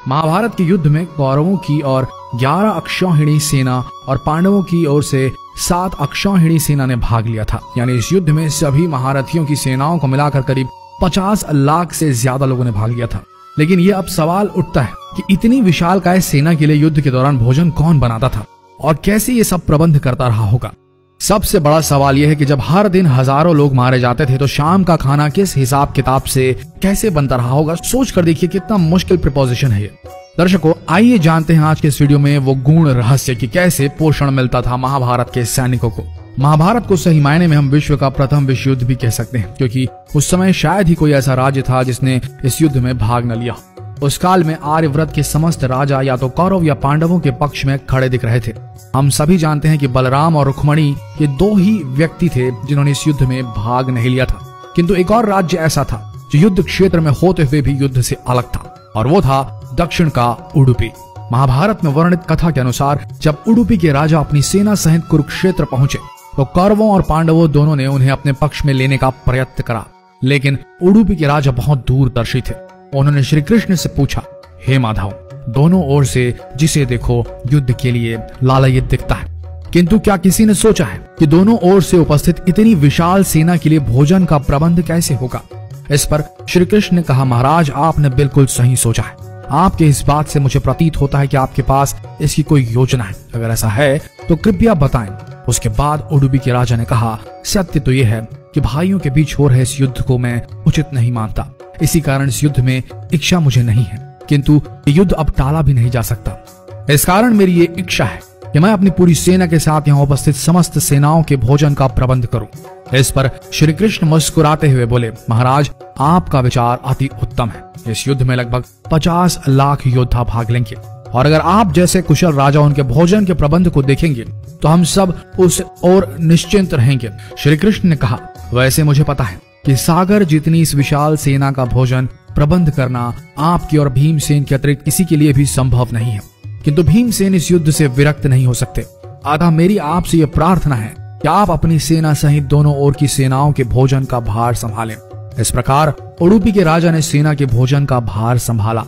महाभारत के युद्ध में कौरवों की और 11 अक्षौहिणी सेना और पांडवों की ओर से 7 अक्षौहिणी सेना ने भाग लिया था। यानी इस युद्ध में सभी महारथियों की सेनाओं को मिलाकर करीब 50 लाख से ज्यादा लोगों ने भाग लिया था। लेकिन ये अब सवाल उठता है कि इतनी विशालकाय सेना के लिए युद्ध के दौरान भोजन कौन बनाता था और कैसे ये सब प्रबंध करता रहा होगा। सबसे बड़ा सवाल यह है कि जब हर दिन हजारों लोग मारे जाते थे तो शाम का खाना किस हिसाब किताब से कैसे बनता रहा होगा। सोच कर देखिए कितना मुश्किल प्रिपोजिशन है ये। दर्शकों, आइए जानते हैं आज के इस वीडियो में वो गूढ़ रहस्य कि कैसे पोषण मिलता था महाभारत के सैनिकों को। महाभारत को सही मायने में हम विश्व का प्रथम विश्व युद्ध भी कह सकते हैं, क्योंकि उस समय शायद ही कोई ऐसा राज्य था जिसने इस युद्ध में भाग न लिया। उस काल में आर्यव्रत के समस्त राजा या तो कौरव या पांडवों के पक्ष में खड़े दिख रहे थे। हम सभी जानते हैं कि बलराम और रुक्मणी ये 2 ही व्यक्ति थे जिन्होंने इस युद्ध में भाग नहीं लिया था। किंतु एक और राज्य ऐसा था जो युद्ध क्षेत्र में होते हुए भी युद्ध से अलग था, और वो था दक्षिण का उडुपी। महाभारत में वर्णित कथा के अनुसार जब उडुपी के राजा अपनी सेना सहित कुरुक्षेत्र पहुंचे तो कौरवों और पांडवों दोनों ने उन्हें अपने पक्ष में लेने का प्रयत्न करा। लेकिन उडुपी के राजा बहुत दूरदर्शी थे। उन्होंने श्री कृष्ण से पूछा, हे माधव, दोनों ओर से जिसे देखो युद्ध के लिए लालायित दिखता है, किंतु क्या किसी ने सोचा है कि दोनों ओर से उपस्थित इतनी विशाल सेना के लिए भोजन का प्रबंध कैसे होगा। इस पर श्री कृष्ण ने कहा, महाराज, आपने बिल्कुल सही सोचा है। आपके इस बात से मुझे प्रतीत होता है कि आपके पास इसकी कोई योजना है। अगर ऐसा है तो कृपया बताएं। उसके बाद उडुपी के राजा ने कहा, सत्य तो यह है कि भाइयों के बीच हो रहे इस युद्ध को मैं उचित नहीं मानता। इसी कारण इस युद्ध में इच्छा मुझे नहीं है, किंतु ये युद्ध अब टाला भी नहीं जा सकता। इस कारण मेरी ये इच्छा है कि मैं अपनी पूरी सेना के साथ यहाँ उपस्थित समस्त सेनाओं के भोजन का प्रबंध करूं। इस पर श्री कृष्ण मुस्कुराते हुए बोले, महाराज, आपका विचार अति उत्तम है। इस युद्ध में लगभग 50 लाख योद्धा भाग लेंगे, और अगर आप जैसे कुशल राजा उनके भोजन के प्रबंध को देखेंगे तो हम सब उस ओर निश्चिंत रहेंगे। श्री कृष्ण ने कहा, वैसे मुझे पता है कि सागर जितनी इस विशाल सेना का भोजन प्रबंध करना आपकी और भीमसेन के अतिरिक्त किसी के लिए भी संभव नहीं है, किंतु भीमसेन इस युद्ध से विरक्त नहीं हो सकते। अतः मेरी आपसे यह प्रार्थना है कि आप अपनी सेना सहित दोनों ओर की सेनाओं के भोजन का भार संभालें। इस प्रकार उडुपी के राजा ने सेना के भोजन का भार संभाला।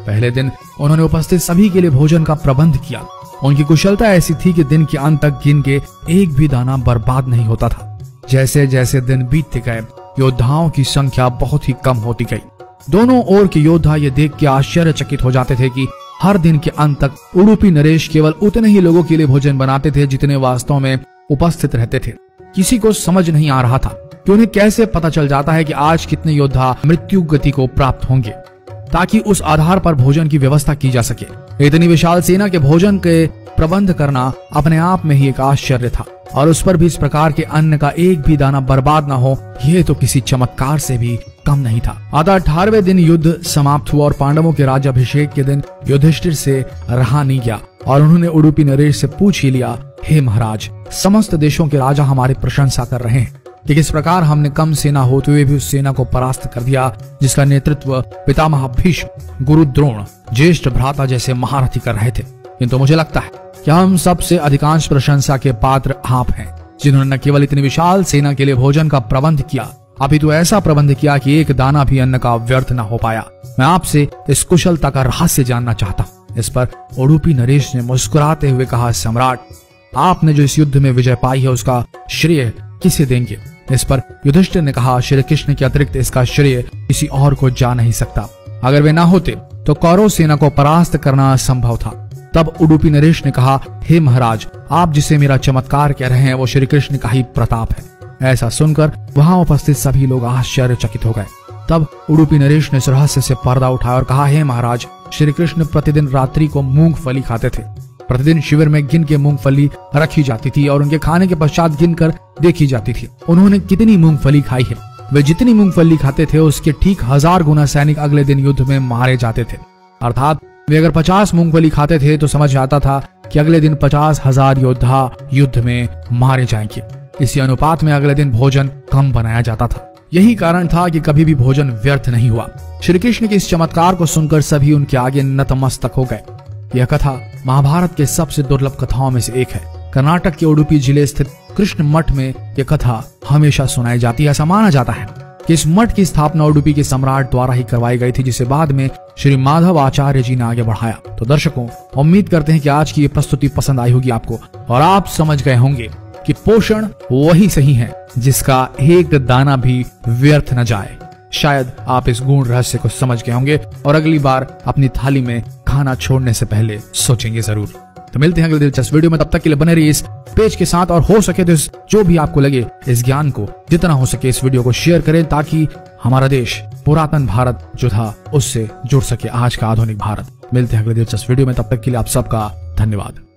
पहले दिन उन्होंने उपस्थित सभी के लिए भोजन का प्रबंध किया। उनकी कुशलता ऐसी थी कि दिन के अंत तक गिन के एक भी दाना बर्बाद नहीं होता था। जैसे जैसे दिन बीतते गए योद्धाओं की संख्या बहुत ही कम होती गई। दोनों ओर के योद्धा ये देख के आश्चर्यचकित हो जाते थे कि हर दिन के अंत तक उडुपी नरेश केवल उतने ही लोगों के लिए भोजन बनाते थे जितने वास्तव में उपस्थित रहते थे। किसी को समझ नहीं आ रहा था कि उन्हें कैसे पता चल जाता है कि आज कितने योद्धा मृत्यु गति को प्राप्त होंगे, ताकि उस आधार पर भोजन की व्यवस्था की जा सके। इतनी विशाल सेना के भोजन के प्रबंध करना अपने आप में ही एक आश्चर्य था, और उस पर भी इस प्रकार के अन्न का एक भी दाना बर्बाद ना हो, यह तो किसी चमत्कार से भी कम नहीं था। अतः 18वें दिन युद्ध समाप्त हुआ और पांडवों के राज्याभिषेक के दिन युधिष्ठिर से रहा नहीं गया, और उन्होंने उडुपी नरेश से पूछ ही लिया, हे महाराज, समस्त देशों के राजा हमारी प्रशंसा कर रहे हैं कि किस प्रकार हमने कम सेना होते हुए भी उस सेना को परास्त कर दिया जिसका नेतृत्व पितामह भीष्म, गुरु द्रोण, ज्येष्ठ भ्राता जैसे महारथी कर रहे थे। किंतु मुझे लगता है कि हम सबसे अधिकांश प्रशंसा के पात्र आप हैं, जिन्होंने न केवल इतनी विशाल सेना के लिए भोजन का प्रबंध किया, अपितु ऐसा प्रबंध किया कि एक दाना भी अन्न का व्यर्थ न हो पाया। मैं आपसे इस कुशलता का रहस्य जानना चाहता हूँ। इस पर उडुपी नरेश ने मुस्कुराते हुए कहा, सम्राट, आपने जो इस युद्ध में विजय पाई है उसका श्रेय किसे देंगे। इस पर युधिष्ठिर ने कहा, श्री कृष्ण के अतिरिक्त इसका श्रेय किसी और को जा नहीं सकता। अगर वे ना होते तो कौरव सेना को परास्त करना असंभव था। तब उडुपी नरेश ने कहा, हे महाराज, आप जिसे मेरा चमत्कार कह रहे हैं वो श्री कृष्ण का ही प्रताप है। ऐसा सुनकर वहां उपस्थित सभी लोग आश्चर्यचकित हो गए। तब उडुपी नरेश ने इस रहस्य से पर्दा उठाया और कहा, हे महाराज, श्री कृष्ण प्रतिदिन रात्रि को मूंगफली खाते थे। प्रतिदिन शिविर में गिन के मूंगफली रखी जाती थी और उनके खाने के पश्चात गिनकर देखी जाती थी उन्होंने कितनी मूंगफली खाई है। वे जितनी मूंगफली खाते थे उसके ठीक 1000 गुना सैनिक अगले दिन युद्ध में मारे जाते थे। अर्थात वे अगर 50 मूंगफली खाते थे तो समझ आता था कि अगले दिन 50,000 योद्धा युद्ध में मारे जाएंगे। इसी अनुपात में अगले दिन भोजन कम बनाया जाता था। यही कारण था कि कभी भी भोजन व्यर्थ नहीं हुआ। श्री कृष्ण के इस चमत्कार को सुनकर सभी उनके आगे नतमस्तक हो गए। यह कथा महाभारत के सबसे दुर्लभ कथाओं में से एक है। कर्नाटक के उडुपी जिले स्थित कृष्ण मठ में यह कथा हमेशा सुनाई जाती है। ऐसा माना जाता है कि इस मठ की स्थापना उडुपी के सम्राट द्वारा ही करवाई गई थी, जिसे बाद में श्री माधव आचार्य जी ने आगे बढ़ाया। तो दर्शकों, उम्मीद करते हैं कि आज की ये प्रस्तुति पसंद आई होगी आपको और आप समझ गए होंगे कि पोषण वही सही है जिसका एक दाना भी व्यर्थ न जाए। शायद आप इस गूढ़ रहस्य को समझ गए होंगे और अगली बार अपनी थाली में खाना छोड़ने से पहले सोचेंगे जरूर। तो मिलते हैं अगले दिलचस्प वीडियो में, तब तक के लिए बने रहिए इस पेज के साथ और हो सके तो जो भी आपको लगे इस ज्ञान को जितना हो सके इस वीडियो को शेयर करें, ताकि हमारा देश पुरातन भारत जो था उससे जुड़ सके आज का आधुनिक भारत। मिलते हैं अगले दिलचस्प वीडियो में, तब तक के लिए आप सबका धन्यवाद।